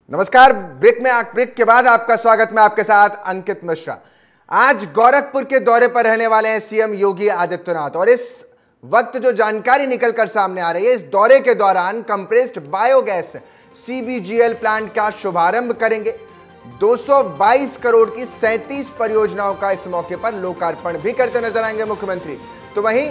नमस्कार। ब्रेक के बाद आपका स्वागत। मैं आपके साथ अंकित मिश्रा। आज गोरखपुर के दौरे पर रहने वाले हैं सीएम योगी आदित्यनाथ और इस वक्त जो जानकारी निकलकर सामने आ रही है, इस दौरे के दौरान कंप्रेस्ड बायोगैस सीबीजीएल प्लांट का शुभारंभ करेंगे। 222 करोड़ की 37 परियोजनाओं का इस मौके पर लोकार्पण भी करते नजर आएंगे मुख्यमंत्री। तो वहीं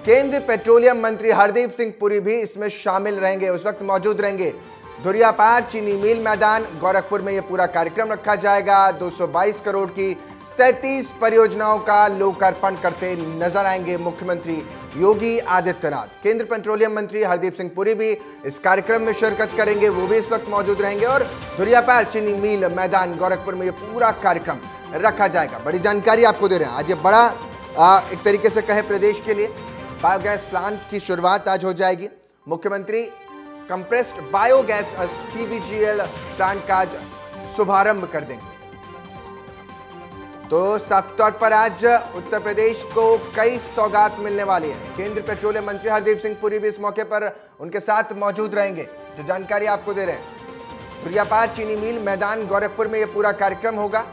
केंद्रीय पेट्रोलियम मंत्री हरदीप सिंह पुरी भी इसमें शामिल रहेंगे, उस वक्त मौजूद रहेंगे। धुरियापार चीनी मिल मैदान गोरखपुर में यह पूरा कार्यक्रम रखा जाएगा। 222 करोड़ की 37 परियोजनाओं का लोकार्पण करते नजर आएंगे मुख्यमंत्री योगी आदित्यनाथ। केंद्रीय पेट्रोलियम मंत्री हरदीप सिंह पुरी भी इस कार्यक्रम में शिरकत करेंगे, वो भी इस वक्त मौजूद रहेंगे और धुरियापार चीनी मिल मैदान गोरखपुर में यह पूरा कार्यक्रम रखा जाएगा। बड़ी जानकारी आपको दे रहे हैं। आज ये बड़ा एक तरीके से कहे प्रदेश के लिए बायोगैस प्लांट की शुरुआत आज हो जाएगी। मुख्यमंत्री कंप्रेस्ड बायोगैस सीबीजीएल प्लांट का शुभारंभ कर देंगे। तो साफ तौर पर आज उत्तर प्रदेश को कई सौगात मिलने वाली है। केंद्रीय पेट्रोलियम मंत्री हरदीप सिंह पुरी भी इस मौके पर उनके साथ मौजूद रहेंगे। जो जानकारी आपको दे रहे हैं, धुरियापार चीनी मिल मैदान गोरखपुर में यह पूरा कार्यक्रम होगा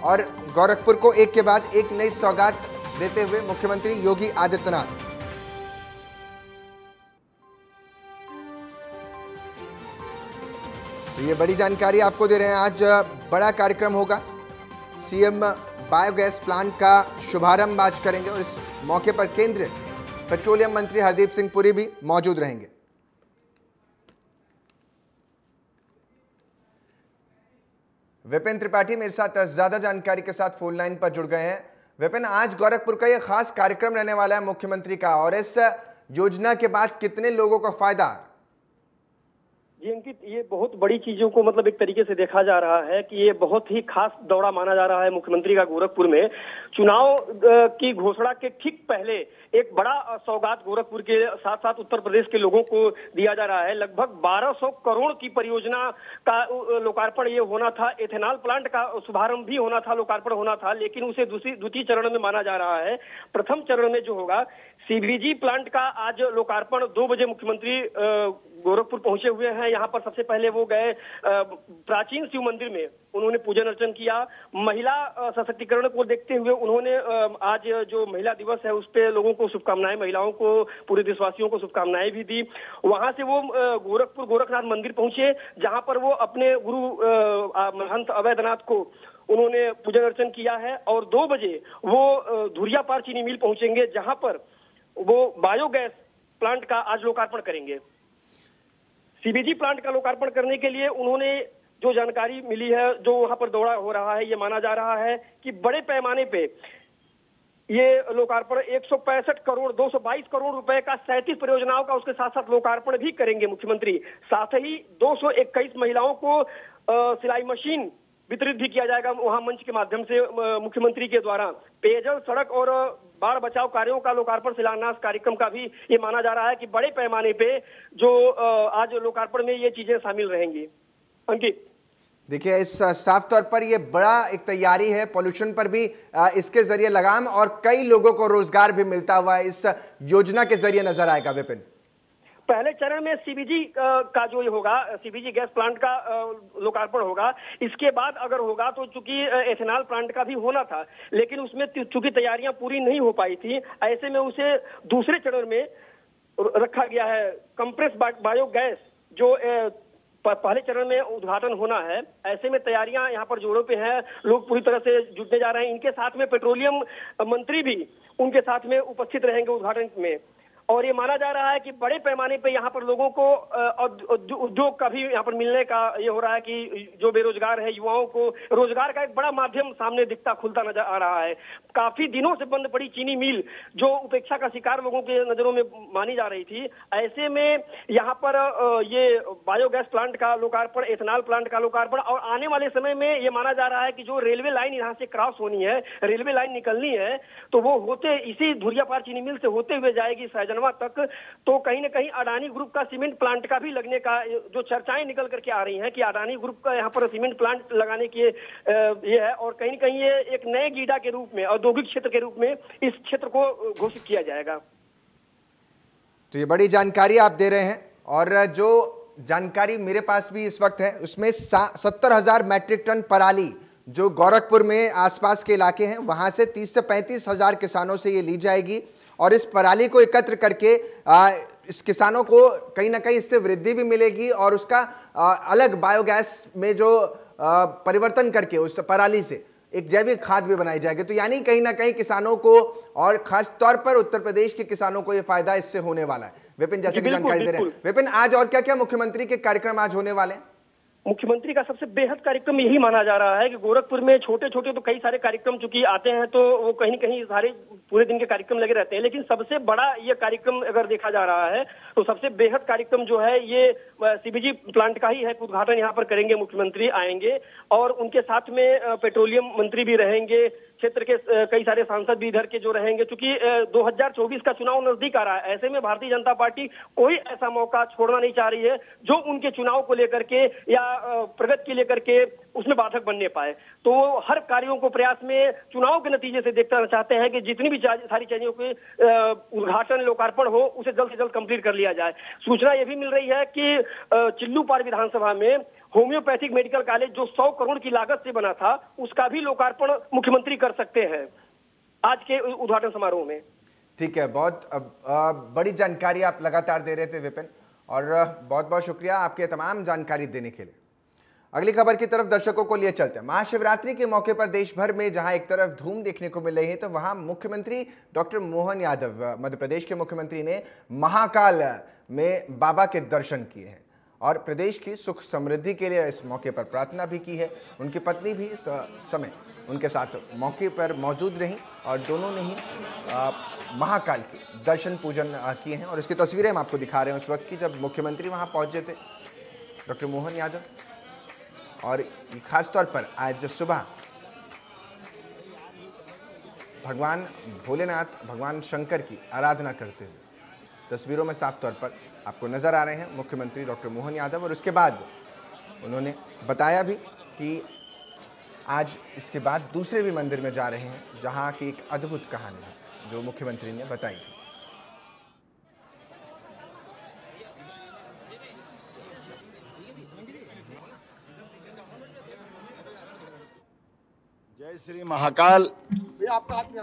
और गोरखपुर को एक के बाद एक नई सौगात देते हुए मुख्यमंत्री योगी आदित्यनाथ। तो ये बड़ी जानकारी आपको दे रहे हैं। आज बड़ा कार्यक्रम होगा। सीएम बायोगैस प्लांट का शुभारंभ आज करेंगे और इस मौके पर केंद्रीय पेट्रोलियम मंत्री हरदीप सिंह पुरी भी मौजूद रहेंगे। विपिन त्रिपाठी मेरे साथ ज्यादा जानकारी के साथ फोन लाइन पर जुड़ गए हैं। विपिन, आज गोरखपुर का यह खास कार्यक्रम रहने वाला है मुख्यमंत्री का, और इस योजना के बाद कितने लोगों को फायदा? जी अंकित, ये बहुत बड़ी चीजों को मतलब एक तरीके से देखा जा रहा है कि ये बहुत ही खास दौरा माना जा रहा है मुख्यमंत्री का गोरखपुर में। चुनाव की घोषणा के ठीक पहले एक बड़ा सौगात गोरखपुर के साथ साथ उत्तर प्रदेश के लोगों को दिया जा रहा है। लगभग 1200 करोड़ की परियोजना का लोकार्पण ये होना था। एथेनॉल प्लांट का शुभारंभ भी होना था, लोकार्पण होना था, लेकिन उसे द्वितीय चरण में माना जा रहा है। प्रथम चरण में जो होगा सीबीजी प्लांट का आज लोकार्पण 2 बजे मुख्यमंत्री गोरखपुर पहुंचे हुए हैं। यहाँ पर सबसे पहले वो गए प्राचीन शिव मंदिर में, उन्होंने पूजन अर्चन किया। महिला सशक्तिकरण को देखते हुए उन्होंने आज जो महिला दिवस है उस पे लोगों को शुभकामनाएं, महिलाओं को, पूरे देशवासियों को शुभकामनाएं भी दी। वहां से वो गोरखपुर गोरखनाथ मंदिर पहुंचे, जहां पर वो अपने गुरु महंत अवैधनाथ को उन्होंने पूजन अर्चन किया है। और 2 बजे वो धुरियापार चीनी मिल पहुंचेंगे, जहां पर वो बायोगैस प्लांट का आज लोकार्पण करेंगे। सीबीजी प्लांट का लोकार्पण करने के लिए उन्होंने जो जानकारी मिली है, जो वहां पर दौरा हो रहा है, ये माना जा रहा है कि बड़े पैमाने पे ये लोकार्पण 165 करोड़ 222 करोड़ रुपए का 37 परियोजनाओं का उसके साथ साथ लोकार्पण भी करेंगे मुख्यमंत्री। साथ ही 221 महिलाओं को सिलाई मशीन वितरित भी किया जाएगा वहां मंच के माध्यम से मुख्यमंत्री के द्वारा। पेयजल, सड़क और बाढ़ बचाव कार्यों का लोकार्पण शिलान्यास कार्यक्रम का भी ये माना जा रहा है कि बड़े पैमाने पे जो आज लोकार्पण में ये चीजें शामिल रहेंगी। अंकित, देखिए, इस साफ तौर पर ये बड़ा एक तैयारी है। पॉल्यूशन पर भी इसके जरिए लगाम और कई लोगों को रोजगार भी मिलता हुआ इस योजना के जरिए नजर आएगा। विपिन, पहले चरण में सीबीजी का जो ये होगा, सीबीजी गैस प्लांट का लोकार्पण होगा। इसके बाद अगर होगा तो चूंकि एथेनॉल प्लांट का भी होना था, लेकिन उसमें चूंकि तैयारियां पूरी नहीं हो पाई थी, ऐसे में उसे दूसरे चरण में रखा गया है। कंप्रेस बायोगैस जो पहले चरण में उद्घाटन होना है, ऐसे में तैयारियां यहाँ पर जोरों पे हैं। लोग पूरी तरह से जुटने जा रहे हैं। इनके साथ में पेट्रोलियम मंत्री भी उनके साथ में उपस्थित रहेंगे उद्घाटन में। और ये माना जा रहा है कि बड़े पैमाने पे यहाँ पर लोगों को उद्योग का भी यहाँ पर मिलने का ये हो रहा है कि जो बेरोजगार है युवाओं को रोजगार का एक बड़ा माध्यम सामने दिखता खुलता नजर आ रहा है। काफी दिनों से बंद पड़ी चीनी मिल जो उपेक्षा का शिकार लोगों के नजरों में मानी जा रही थी, ऐसे में यहाँ पर ये बायोगैस प्लांट का लोकार्पण, एथेनॉल प्लांट का लोकार्पण, और आने वाले समय में ये माना जा रहा है कि जो रेलवे लाइन यहाँ से क्रॉस होनी है, रेलवे लाइन निकलनी है, तो वो होते इसी धुरियापार चीनी मिल से होते हुए जाएगी तक। तो कहीं ना कहीं अडानी ग्रुप का सीमेंट प्लांट का भी लगने का जो चर्चाएं निकल करके आ रही हैं कि अडानी ग्रुप का यहाँ पर सीमेंट प्लांट लगाने की ये है, और कहीं ना कहीं ये एक नए गीडा के रूप में, औद्योगिक क्षेत्र के रूप में इस क्षेत्र को घोषित किया जाएगा। तो ये बड़ी जानकारी आप दे रहे हैं। और जो जानकारी मेरे पास भी इस वक्त है, उसमें 70,000 मैट्रिक टन पराली जो गोरखपुर में आसपास के इलाके हैं वहां से 30 से 35,000 किसानों से ये ली जाएगी और इस पराली को एकत्र करके इस किसानों को कहीं ना कहीं इससे वृद्धि भी मिलेगी और उसका अलग बायोगैस में जो परिवर्तन करके उस पराली से एक जैविक खाद भी बनाई जाएगी। तो यानी कहीं ना कहीं किसानों को और खास तौर पर उत्तर प्रदेश के किसानों को यह फायदा इससे होने वाला है। विपिन जैसे कि जानकारी दे रहे हैं, विपिन आज और क्या क्या मुख्यमंत्री के कार्यक्रम आज होने वाले हैं? मुख्यमंत्री का सबसे बेहद कार्यक्रम यही माना जा रहा है कि गोरखपुर में छोटे छोटे तो कई सारे कार्यक्रम चूंकि आते हैं तो वो कहीं कहीं सारे पूरे दिन के कार्यक्रम लगे रहते हैं, लेकिन सबसे बड़ा ये कार्यक्रम अगर देखा जा रहा है तो सबसे बेहद कार्यक्रम जो है ये सीबीजी प्लांट का ही है। उद्घाटन यहाँ पर करेंगे, मुख्यमंत्री आएंगे और उनके साथ में पेट्रोलियम मंत्री भी रहेंगे, क्षेत्र के कई सारे सांसद भी इधर के जो रहेंगे। चूंकि 2024 का चुनाव नजदीक आ रहा है, ऐसे में भारतीय जनता पार्टी कोई ऐसा मौका छोड़ना नहीं चाह रही है जो उनके चुनाव को लेकर के या प्रगति के लेकर के उसमें बाधक बनने पाए। तो वो हर कार्यों को प्रयास में चुनाव के नतीजे से देखना चाहते हैं कि जितनी भी सारी चीजों के उद्घाटन लोकार्पण हो उसे जल्द से जल्द कंप्लीट कर लिया जाए। सूचना यह भी मिल रही है कि चिल्लूपार विधानसभा में होम्योपैथिक मेडिकल कॉलेज जो 100 करोड़ की लागत से बना था उसका भी लोकार्पण मुख्यमंत्री कर सकते हैं आज के उद्घाटन समारोह में। ठीक है, बहुत बड़ी जानकारी आप लगातार दे रहे थे विपिन, और बहुत बहुत शुक्रिया आपके तमाम जानकारी देने के लिए। अगली खबर की तरफ दर्शकों को लिए चलते हैं। महाशिवरात्रि के मौके पर देश भर में जहां एक तरफ धूम देखने को मिल रही है तो वहां मुख्यमंत्री डॉक्टर मोहन यादव, मध्य प्रदेश के मुख्यमंत्री ने महाकाल में बाबा के दर्शन किए हैं और प्रदेश की सुख समृद्धि के लिए इस मौके पर प्रार्थना भी की है। उनकी पत्नी भी इस समय उनके साथ मौके पर मौजूद रहीं और दोनों ने ही महाकाल के दर्शन पूजन किए हैं और इसकी तस्वीरें हम आपको दिखा रहे हैं उस वक्त की जब मुख्यमंत्री वहां पहुंचे थे डॉक्टर मोहन यादव, और खास तौर पर आज सुबह भगवान भोलेनाथ, भगवान शंकर की आराधना करते हुए तस्वीरों में साफ तौर पर आपको नजर आ रहे हैं मुख्यमंत्री डॉक्टर मोहन यादव। और उसके बाद उन्होंने बताया भी कि आज इसके बाद दूसरे भी मंदिर में जा रहे हैं जहां की एक अद्भुत कहानी है जो मुख्यमंत्री ने बताई थी। जय श्री महाकाल।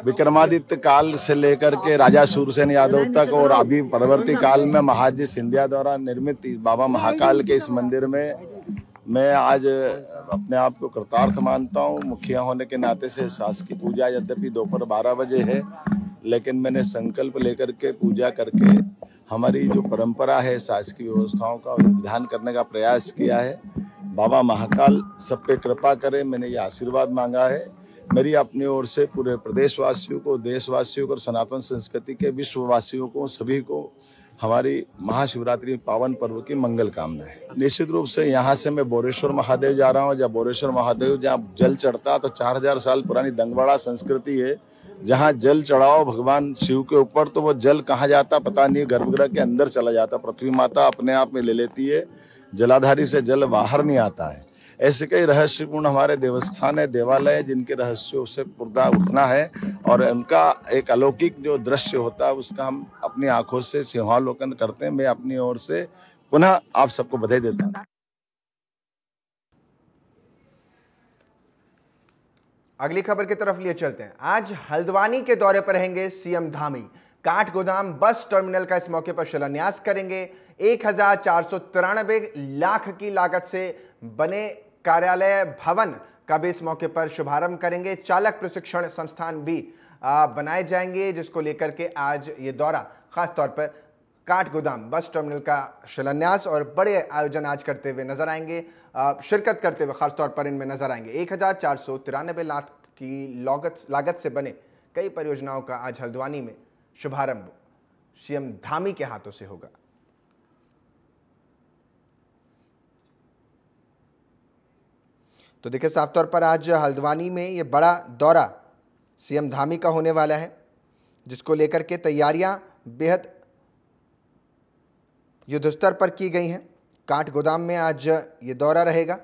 विक्रमादित्य काल से लेकर के राजा सूरसेन यादव तक और अभी परवर्ती काल में महाराज सिंधिया द्वारा निर्मित बाबा महाकाल के इस मंदिर में मैं आज अपने आप को कृतार्थ मानता हूँ। मुखिया होने के नाते से शासकीय पूजा यद्यपि दोपहर 12 बजे है, लेकिन मैंने संकल्प लेकर के पूजा करके हमारी जो परंपरा है शासकीय व्यवस्थाओं का विधान करने का प्रयास किया है। बाबा महाकाल सब पे कृपा करे, मैंने ये आशीर्वाद मांगा है। मेरी अपनी ओर से पूरे प्रदेशवासियों को, देशवासियों को और सनातन संस्कृति के विश्ववासियों को, सभी को हमारी महाशिवरात्रि पावन पर्व की मंगल कामना है। निश्चित रूप से यहाँ से मैं बोरेश्वर महादेव जा रहा हूँ। जब बोरेश्वर महादेव जहाँ जल चढ़ता तो 4000 साल पुरानी दंगवाड़ा संस्कृति है, जहाँ जल चढ़ाओ भगवान शिव के ऊपर तो वो जल कहाँ जाता पता नहीं, गर्भगृह के अंदर चला जाता। पृथ्वी माता अपने आप में ले लेती है, जलाधारी से जल बाहर नहीं आता है। ऐसे कई रहस्यपूर्ण हमारे देवस्थान है, देवालय है, जिनके रहस्यों से पर्दा उठना है और उनका एक अलौकिक जो दृश्य होता है उसका हम अपनी आंखों से सिंहावलोकन करते हैं। मैं अपनी ओर से पुनः आप सबको बधाई देता हूँ। अगली खबर की तरफ लिए चलते हैं। आज हल्द्वानी के दौरे पर रहेंगे CM Dhami. Kathgodam bus terminal का इस मौके पर शिलान्यास करेंगे। 1493 लाख की लागत से बने कार्यालय भवन का भी इस मौके पर शुभारंभ करेंगे। चालक प्रशिक्षण संस्थान भी बनाए जाएंगे, जिसको लेकर के आज ये दौरा खास तौर पर काठगोदाम बस टर्मिनल का शिलान्यास और बड़े आयोजन आज करते हुए नजर आएंगे, शिरकत करते हुए खास तौर पर इनमें नजर आएंगे। 1493 लाख की लागत से बने कई परियोजनाओं का आज हल्द्वानी में शुभारंभ सीएम धामी के हाथों से होगा। तो देखिए साफ तौर पर आज हल्द्वानी में ये बड़ा दौरा सीएम धामी का होने वाला है, जिसको लेकर के तैयारियां बेहद युद्धस्तर पर की गई हैं। काठगोदाम में आज ये दौरा रहेगा।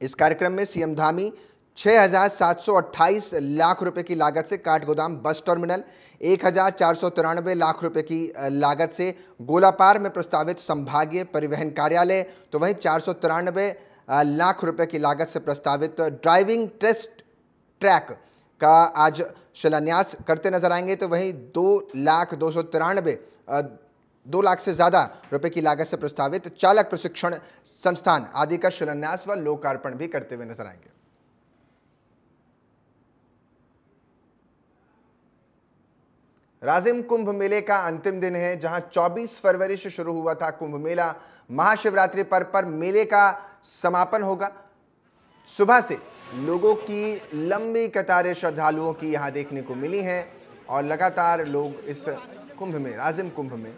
इस कार्यक्रम में सीएम धामी 6,728 लाख रुपए की लागत से काठगोदाम बस टर्मिनल, 1,493 लाख रुपए की लागत से गोलापार में प्रस्तावित संभागीय परिवहन कार्यालय, तो वहीं 493 लाख रुपए की लागत से प्रस्तावित ड्राइविंग टेस्ट ट्रैक का आज शिलान्यास करते नजर आएंगे। तो वहीं 2 लाख से ज़्यादा रुपए की लागत से प्रस्तावित चालक प्रशिक्षण संस्थान आदि का शिलान्यास व लोकार्पण भी करते हुए नजर आएंगे। राजिम कुंभ मेले का अंतिम दिन है, जहां 24 फरवरी से शुरू हुआ था कुंभ मेला। महाशिवरात्रि पर्व पर मेले का समापन होगा। सुबह से लोगों की लंबी कतारें श्रद्धालुओं की यहां देखने को मिली हैं और लगातार लोग इस कुंभ में, राजिम कुंभ में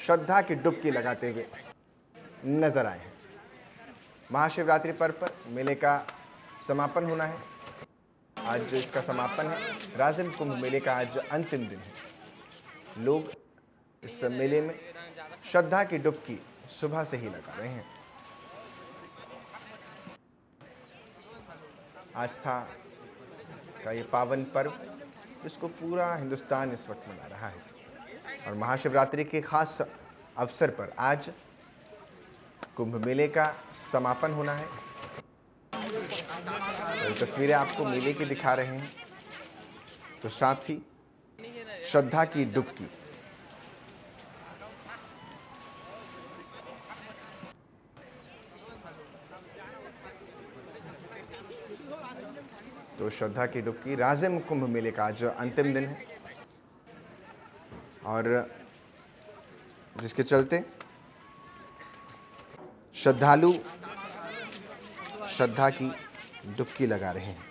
श्रद्धा की डुबकी लगाते हुए नजर आए हैं। महाशिवरात्रि पर्व पर मेले का समापन होना है, आज इसका समापन है। राजिम कुंभ मेले का आज अंतिम दिन है। लोग इस मेले में श्रद्धा की डुबकी सुबह से ही लगा रहे हैं। आस्था का ये पावन पर्व, जिसको पूरा हिंदुस्तान इस वक्त मना रहा है, और महाशिवरात्रि के खास अवसर पर आज कुंभ मेले का समापन होना है। तो तस्वीरें आपको मेले की दिखा रहे हैं, तो साथ ही श्रद्धा की डुबकी। तो श्रद्धा की डुबकी, राजिम कुंभ मेले का आज अंतिम दिन है और जिसके चलते श्रद्धालु श्रद्धा की डुबकी लगा रहे हैं।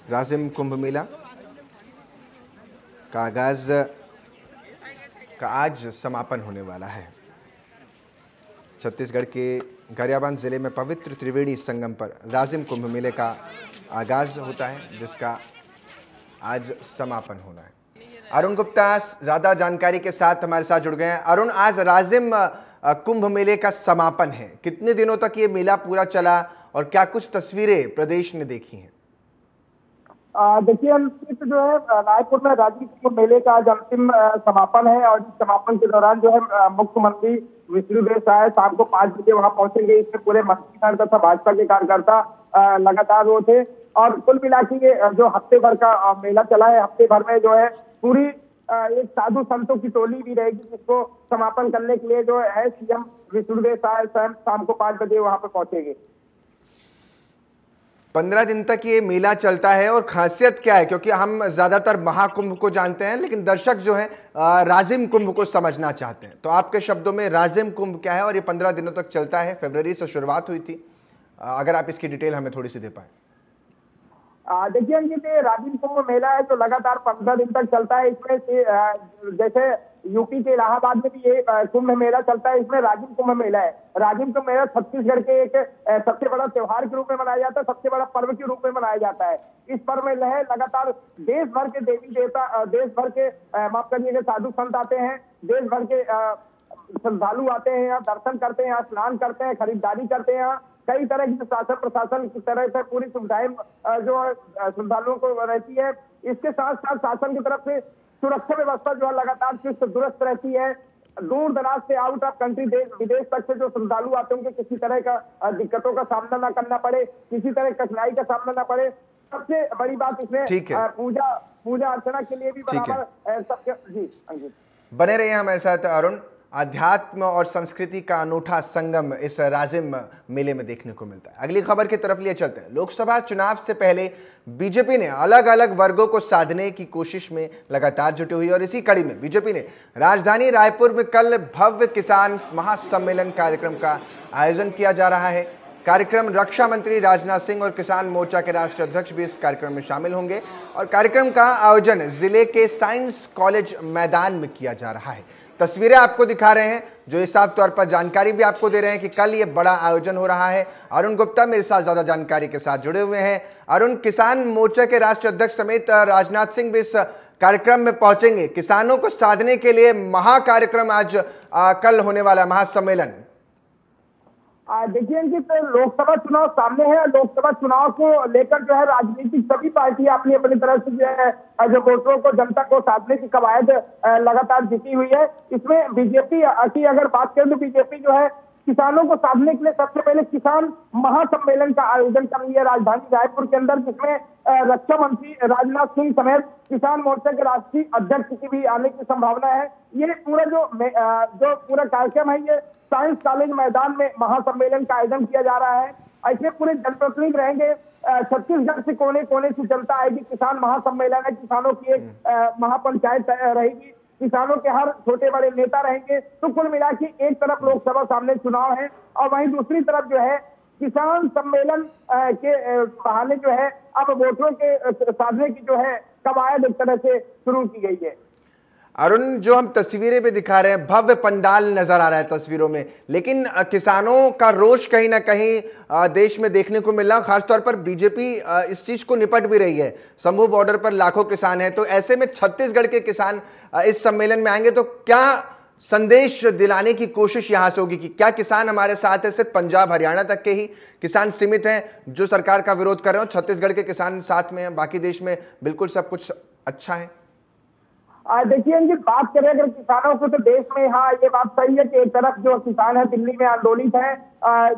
राजिम कुंभ मेला का आगाज का आज समापन होने वाला है। छत्तीसगढ़ के गरियाबंद जिले में पवित्र त्रिवेणी संगम पर राजिम कुंभ मेले का आगाज होता है, जिसका आज समापन होना है। अरुण गुप्ता ज़्यादा जानकारी के साथ हमारे साथ जुड़ गए हैं। अरुण, आज राजिम कुंभ मेले का समापन है, कितने दिनों तक ये मेला पूरा चला और क्या कुछ तस्वीरें प्रदेश ने देखी हैं? देखिए अंकित, जो है रायपुर में राजिम कुंभ मेले का आज अंतिम समापन है और इस समापन के दौरान जो है मुख्यमंत्री विष्णुदेव साय शाम को 5 बजे वहां पहुंचेंगे। इसमें पूरे मंत्रीगण तथा भाजपा के कार्यकर्ता लगातार वो थे और कुल मिला के ये जो हफ्ते भर का मेला चला है, हफ्ते भर में जो है पूरी एक साधु संतों की टोली भी रहेगी, जिसको समापन करने के लिए जो है सीएम विष्णुदेव साय स्वयं शाम को 5 बजे वहां पर पहुंचेंगे। 15 दिन तक ये मेला चलता है और खासियत क्या है? क्योंकि हम ज्यादातर महाकुंभ को जानते हैं, लेकिन दर्शक जो है राजिम कुंभ को समझना चाहते हैं। तो आपके शब्दों में राजिम कुंभ क्या है और ये 15 दिनों तक चलता है? फरवरी से शुरुआत हुई थी, अगर आप इसकी डिटेल हमें थोड़ी सी दे पाए। देखिए अंकित, राजिम कुंभ मेला है तो लगातार 15 दिन तक चलता है। इसमें जैसे यूपी के इलाहाबाद में भी ये कुंभ मेला चलता है, इसमें राजिम कुंभ मेला है। राजिम कुंभ मेला छत्तीसगढ़ के एक सबसे बड़ा त्योहार के रूप में मनाया जाता है, सबसे बड़ा पर्व के रूप में मनाया जाता है। इस पर्व में लगातार देश भर के देवी देवता, देश भर के माफ करिएगा साधु संत आते हैं, देश भर के श्रद्धालु आते हैं, यहाँ दर्शन करते हैं, यहाँ स्नान करते हैं, खरीदारी करते हैं। कई तरह की शासन प्रशासन की तरह से पूरी सुविधाएं जो श्रद्धालुओं को रहती है। इसके साथ साथ शासन की तरफ से सुरक्षा व्यवस्था जो है लगातार चुस्त दुरुस्त रहती है। दूर दराज से आउट ऑफ कंट्री, देश विदेश तक से जो श्रद्धालु आते हैं उनके किसी तरह का दिक्कतों का सामना ना करना पड़े, किसी तरह कठिनाई का सामना ना पड़े। सबसे बड़ी बात इसमें पूजा अर्चना के लिए भी बराबर सबके। जी बने रहिए हमारे साथ अरुण। अध्यात्म और संस्कृति का अनूठा संगम इस राजिम मेले में देखने को मिलता है। अगली खबर की तरफ लिए चलते हैं। लोकसभा चुनाव से पहले बीजेपी ने अलग अलग वर्गों को साधने की कोशिश में लगातार जुटी हुई और इसी कड़ी में बीजेपी ने राजधानी रायपुर में कल भव्य किसान महासम्मेलन कार्यक्रम का आयोजन किया जा रहा है। कार्यक्रम रक्षा मंत्री राजनाथ सिंह और किसान मोर्चा के राष्ट्रीय अध्यक्ष भी इस कार्यक्रम में शामिल होंगे और कार्यक्रम का आयोजन जिले के साइंस कॉलेज मैदान में किया जा रहा है। तस्वीरें आपको दिखा रहे हैं जो इस साफ तौर पर जानकारी भी आपको दे रहे हैं कि कल ये बड़ा आयोजन हो रहा है। अरुण गुप्ता मेरे साथ ज्यादा जानकारी के साथ जुड़े हुए हैं। अरुण, किसान मोर्चा के राष्ट्रीय अध्यक्ष समेत राजनाथ सिंह भी इस कार्यक्रम में पहुंचेंगे। किसानों को साधने के लिए महाकार्यक्रम आज कल होने वाला महासम्मेलन। देखिए कि तो लोकसभा चुनाव सामने है। लोकसभा चुनाव को लेकर जो है राजनीतिक सभी पार्टियां अपनी अपनी तरफ से जो है जो वोटरों को, जनता को साधने की कवायद लगातार जीती हुई है। इसमें बीजेपी की अगर बात करें तो बीजेपी जो है किसानों को साधने के लिए सबसे पहले किसान महासम्मेलन का आयोजन कर रही है राजधानी रायपुर के अंदर, जिसमें रक्षा मंत्री राजनाथ सिंह समेत किसान मोर्चा के राष्ट्रीय अध्यक्ष की भी आने की संभावना है। ये पूरा जो पूरा कार्यक्रम है ये साइंस कॉलेज मैदान में महासम्मेलन का आयोजन किया जा रहा है। ऐसे पूरे जनप्रतिनिधि रहेंगे। छत्तीसगढ़ से कोने कोने से जनता आएगी। किसान महासम्मेलन है, किसानों की एक महापंचायत रहेगी, किसानों के हर छोटे बड़े नेता रहेंगे। तो कुल मिला के एक तरफ लोकसभा सामने चुनाव है और वहीं दूसरी तरफ जो है किसान सम्मेलन के बहाने जो है अब वोटरों के साधने की जो है कवायद एक तरह से शुरू की गई है। अरुण, जो हम तस्वीरें पे दिखा रहे हैं भव्य पंडाल नजर आ रहा है तस्वीरों में, लेकिन किसानों का रोष कहीं ना कहीं देश में देखने को मिल रहा है। खासतौर पर बीजेपी इस चीज को निपट भी रही है। शंभू बॉर्डर पर लाखों किसान हैं, तो ऐसे में छत्तीसगढ़ के किसान इस सम्मेलन में आएंगे तो क्या संदेश दिलाने की कोशिश यहां से होगी कि क्या किसान हमारे साथ है? सिर्फ पंजाब हरियाणा तक के ही किसान सीमित हैं जो सरकार का विरोध कर रहे हो, छत्तीसगढ़ के किसान साथ में हैं, बाकी देश में बिल्कुल सब कुछ अच्छा है? देखिए इनकी बात करें अगर किसानों को तो देश में, हाँ ये बात सही है कि एक तरफ जो किसान है दिल्ली में आंदोलित है।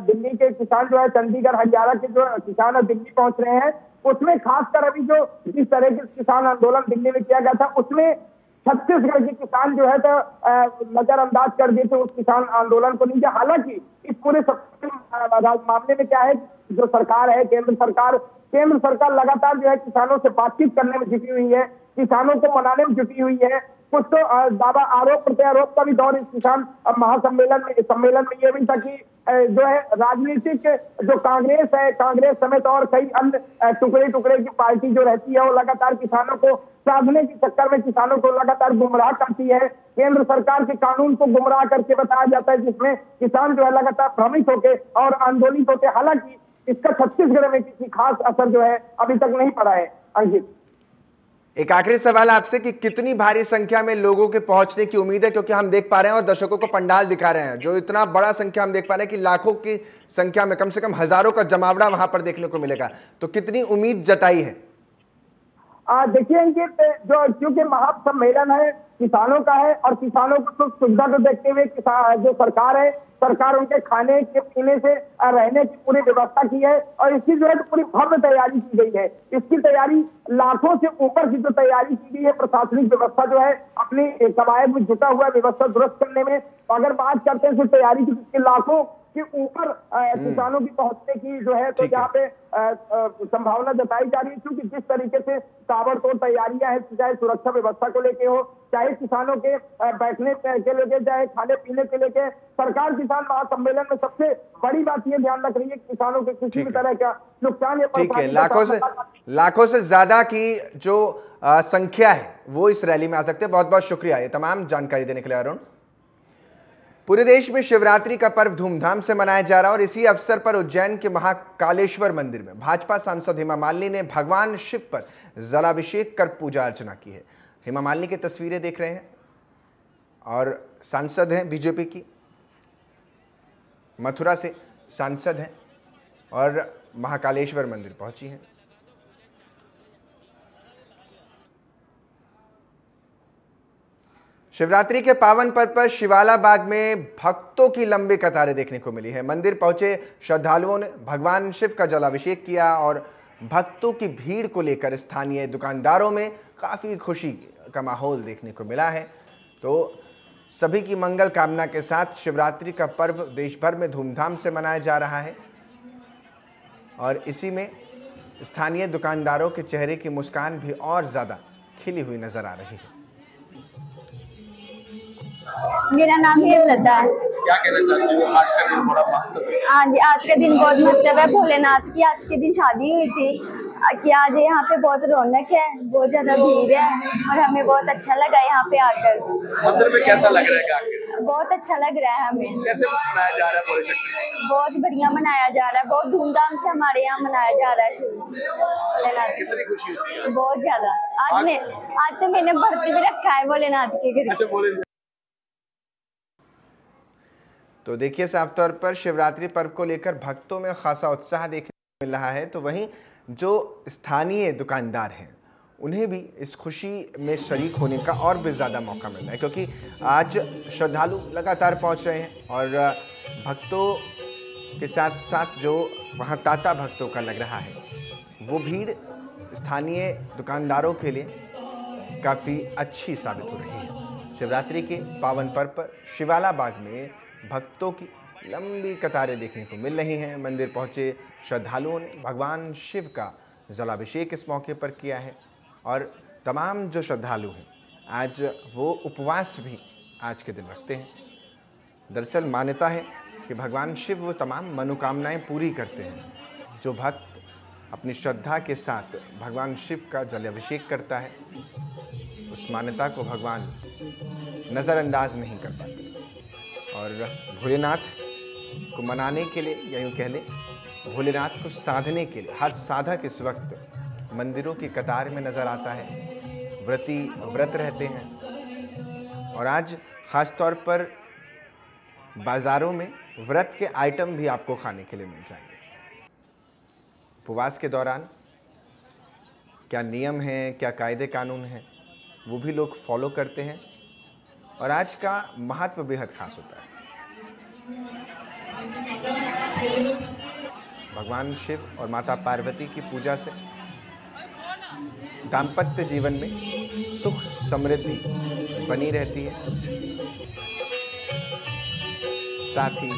दिल्ली के किसान जो है चंडीगढ़ हरियाणा के जो किसान है दिल्ली पहुंच रहे हैं। उसमें खासकर अभी जो जिस तरह के किसान आंदोलन दिल्ली में किया गया था उसमें छत्तीसगढ़ के किसान जो है तो नजरअंदाज कर दिए थे उस किसान आंदोलन को नहीं। हालांकि इस पूरे मामले में क्या है, जो सरकार है केंद्र सरकार लगातार जो है किसानों से बातचीत करने में जुटी हुई है, किसानों को मनाने में जुटी हुई है। कुछ तो दावा आरोप प्रत्यारोप का भी दौर इस किसान महासम्मेलन में ये भी था कि जो है राजनीतिक जो कांग्रेस समेत और कई अन्य टुकड़े की पार्टी जो रहती है वो लगातार किसानों को साधने के चक्कर में किसानों को लगातार गुमराह करती है। केंद्र सरकार के कानून को गुमराह करके बताया जाता है जिसमें किसान जो है लगातार भ्रमित होते और आंदोलित होते। हालांकि इसका छत्तीसगढ़ में किसी खास असर जो है अभी तक नहीं पड़ा है। अंकित, एक आखिरी सवाल आपसे कि कितनी भारी संख्या में लोगों के पहुंचने की उम्मीद है, क्योंकि हम देख पा रहे हैं और दर्शकों को पंडाल दिखा रहे हैं जो इतना बड़ा संख्या हम देख पा रहे हैं कि लाखों की संख्या में कम से कम हजारों का जमावड़ा वहां पर देखने को मिलेगा, तो कितनी उम्मीद जताई है? देखिए जो क्योंकि महासम्मेलन है किसानों का है और किसानों को तो सुविधा को देखते हुए जो सरकार उनके खाने के पीने से रहने की पूरी व्यवस्था की है और इसकी जो है पूरी भव्य तैयारी की गई है। इसकी तैयारी लाखों से ऊपर की जो तैयारी की गई है, प्रशासनिक व्यवस्था जो है अपनी कवायद में जुटा हुआ व्यवस्था दुरुस्त करने में। अगर बात करते हैं तैयारी की, लाखों के ऊपर किसानों की पहुंचने की जो है तो यहाँ पे संभावना जताई जा रही है, क्योंकि जिस तरीके से ताबड़तोड़ तैयारियां हैं, चाहे सुरक्षा व्यवस्था को लेके हो, चाहे किसानों के बैठने के लेके, चाहे खाने पीने के लेके, सरकार किसान महासम्मेलन में सबसे बड़ी बात ये ध्यान रख रही है किसानों के किसी भी तरह का नुकसान या लाखों से ज्यादा की जो संख्या है वो इस रैली में आ सकते हैं। बहुत बहुत शुक्रिया ये तमाम जानकारी देने के लिए अरुण। पूरे देश में शिवरात्रि का पर्व धूमधाम से मनाया जा रहा है और इसी अवसर पर उज्जैन के महाकालेश्वर मंदिर में भाजपा सांसद हेमा मालिनी ने भगवान शिव पर जलाभिषेक कर पूजा अर्चना की है। हेमा मालिनी की तस्वीरें देख रहे हैं और सांसद हैं बीजेपी की, मथुरा से सांसद हैं और महाकालेश्वर मंदिर पहुंची हैं। शिवरात्रि के पावन पर्व पर शिवाला बाग में भक्तों की लंबी कतारें देखने को मिली है। मंदिर पहुंचे श्रद्धालुओं ने भगवान शिव का जलाभिषेक किया और भक्तों की भीड़ को लेकर स्थानीय दुकानदारों में काफ़ी खुशी का माहौल देखने को मिला है। तो सभी की मंगल कामना के साथ शिवरात्रि का पर्व देश भर में धूमधाम से मनाया जा रहा है और इसी में स्थानीय दुकानदारों के चेहरे की मुस्कान भी और ज़्यादा खिली हुई नजर आ रही है। मेरा नाम है लता। क्या कहना चाहते हो? आज का दिन बड़ा महत्व है। हाँ जी, आज का दिन बहुत महत्व है। भोलेनाथ की आज के दिन शादी हुई थी कि आज यहाँ पे बहुत रौनक है, बहुत ज्यादा भीड़ है और हमें बहुत अच्छा लगा यहाँ पे आकर। मंदिर में कैसा लग रहा है? बहुत अच्छा लग रहा है हमें। कैसे मनाया जा रहा है भोलेनाथ? बहुत बढ़िया मनाया जा रहा है, बहुत धूमधाम से हमारे यहाँ मनाया जा रहा है भोलेनाथ। कितनी खुशी होती है? बहुत ज्यादा। आज तो मैंने भर्ती भी रखा है भोलेनाथ के घर। अच्छा, बोले। तो देखिए, साफ तौर पर शिवरात्रि पर्व को लेकर भक्तों में खासा उत्साह देखने को मिल रहा है। तो वहीं जो स्थानीय दुकानदार हैं उन्हें भी इस खुशी में शरीक होने का और भी ज़्यादा मौका मिल रहा है, क्योंकि आज श्रद्धालु लगातार पहुंच रहे हैं और भक्तों के साथ साथ जो वहां तांता भक्तों का लग रहा है वो भीड़ स्थानीय दुकानदारों के लिए काफ़ी अच्छी साबित हो रही है। शिवरात्रि के पावन पर्व पर शिवाला बाग में भक्तों की लंबी कतारें देखने को मिल रही हैं। मंदिर पहुंचे श्रद्धालुओं ने भगवान शिव का जलाभिषेक इस मौके पर किया है और तमाम जो श्रद्धालु हैं आज वो उपवास भी आज के दिन रखते हैं। दरअसल मान्यता है कि भगवान शिव वो तमाम मनोकामनाएं पूरी करते हैं। जो भक्त अपनी श्रद्धा के साथ भगवान शिव का जलाभिषेक करता है उस मान्यता को भगवान नज़रअंदाज नहीं कर पाते। और भोलेनाथ को मनाने के लिए या यूँ कह लें भोलेनाथ को साधने के लिए हर साधक इस वक्त मंदिरों की कतार में नज़र आता है। व्रती व्रत रहते हैं और आज ख़ास तौर पर बाज़ारों में व्रत के आइटम भी आपको खाने के लिए मिल जाएंगे। उपवास के दौरान क्या नियम हैं, क्या कायदे कानून हैं, वो भी लोग फॉलो करते हैं और आज का महत्व बेहद खास होता है। भगवान शिव और माता पार्वती की पूजा से दाम्पत्य जीवन में सुख समृद्धि बनी रहती है, साथ ही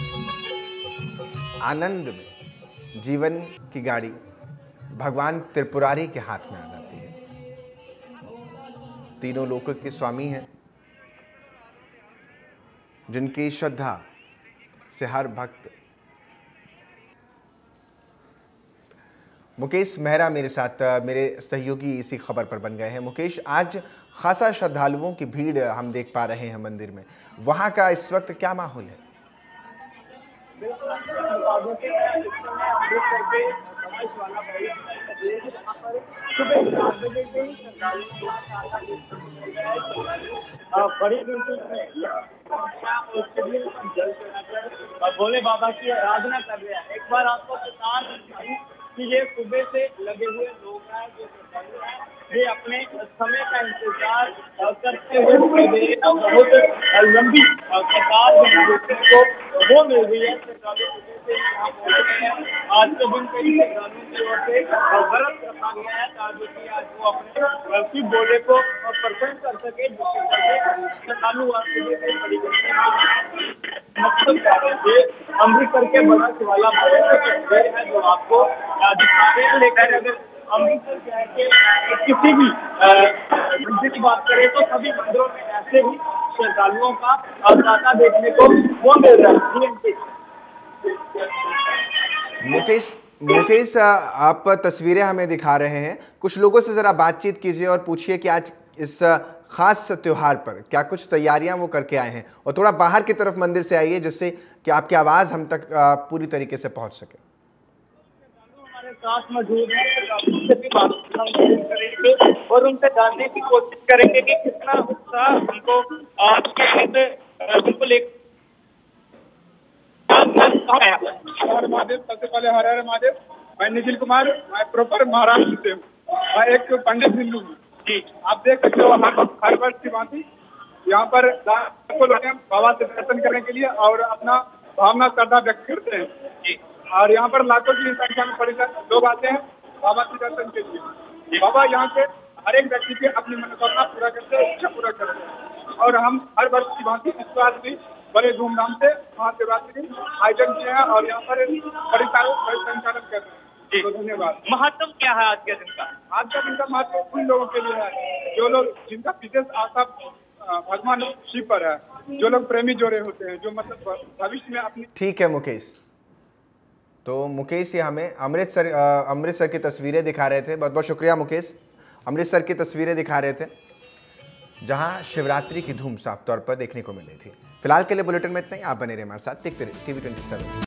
आनंद में जीवन की गाड़ी भगवान त्रिपुरारी के हाथ में आ जाती है। तीनों लोकों के स्वामी हैं जिनकी श्रद्धा से हर भक्त। मुकेश मेहरा मेरे साथ, मेरे सहयोगी इसी खबर पर बन गए हैं। मुकेश, आज खासा श्रद्धालुओं की भीड़ हम देख पा रहे हैं मंदिर में, वहां का इस वक्त क्या माहौल है? बड़ी गिनती में भोले बाबा की आराधना कर रहे हैं। एक बार आपको बता कि ये सुबह से लगे हुए लोग हैं जो ये अपने समय का इंतजार करते हुए बहुत लंबी कतार को वो मिल रही है। आज के दिन कई श्रद्धालुओं की ओर से व्रत रखा गया है ताकि आज वो अपने शिव भोले को प्रसन्न कर सके, जिसके चलते श्रद्धालु अमृतसर के बड़ा शिवाला है जो आपको दिखाने लेकर अगर अमृतसर शहर के किसी भी मंदिर की बात करें तो सभी मंदिरों में ऐसे ही श्रद्धालुओं का तांता देखने को वो मिल रहा है। मुकेश, आप तस्वीरें हमें दिखा रहे हैं, कुछ लोगों से ज़रा बातचीत कीजिए और पूछिए कि आज इस खास त्योहार पर क्या कुछ तैयारियां वो करके आए हैं, और थोड़ा बाहर की तरफ मंदिर से आइए जिससे कि आपकी आवाज़ हम तक पूरी तरीके से पहुंच सके। हमारे साथ मौजूद हैं और उनसे जानने की कोशिश करेंगे कि कितना उत्साह उनको उनको लेकर। महादेव, सबसे पहले हर हर महादेव। मैं निखिल कुमार, मैं प्रॉपर महाराष्ट्र से हूँ। मैं एक पंडित हिंदू हूँ जी। आप देख सकते हो हर वर्ष की भांति यहाँ पर बाबा से दर्शन करने के लिए और अपना भावना श्रद्धा व्यक्त करते हैं जी। और यहाँ पर लाखों की संख्या में बड़े लोग आते हैं बाबा के दर्शन के लिए। बाबा यहाँ के हर एक व्यक्ति की अपनी मनोकामना पूरा करते हैं, इच्छा पूरा करते हैं। और हम हर वर्ष की भांति इस बार भी बड़े धूमधाम से महाशिवरात्रि आयोजन किए हैं और यहाँ पर बड़ी संचालन कर रहे हैं। तो धन्यवाद। महत्व क्या है आज के दिन का? आज का दिन का महत्व उन लोगों के लिए है जो लोग जिनका विशेष आस्था भगवान शिव पर है। जो लोग प्रेमी जोड़े होते हैं, जो मतलब भविष्य में अपनी। ठीक है मुकेश, तो मुकेश ये हमें अमृतसर की तस्वीरें दिखा रहे थे। बहुत बहुत शुक्रिया मुकेश, अमृतसर की तस्वीरें दिखा रहे थे जहां शिवरात्रि की धूम साफ तौर पर देखने को मिली थी। फिलहाल के लिए बुलेटिन में इतना ही। आप बने रहे हमारे साथ, देखते रहिए TV 27।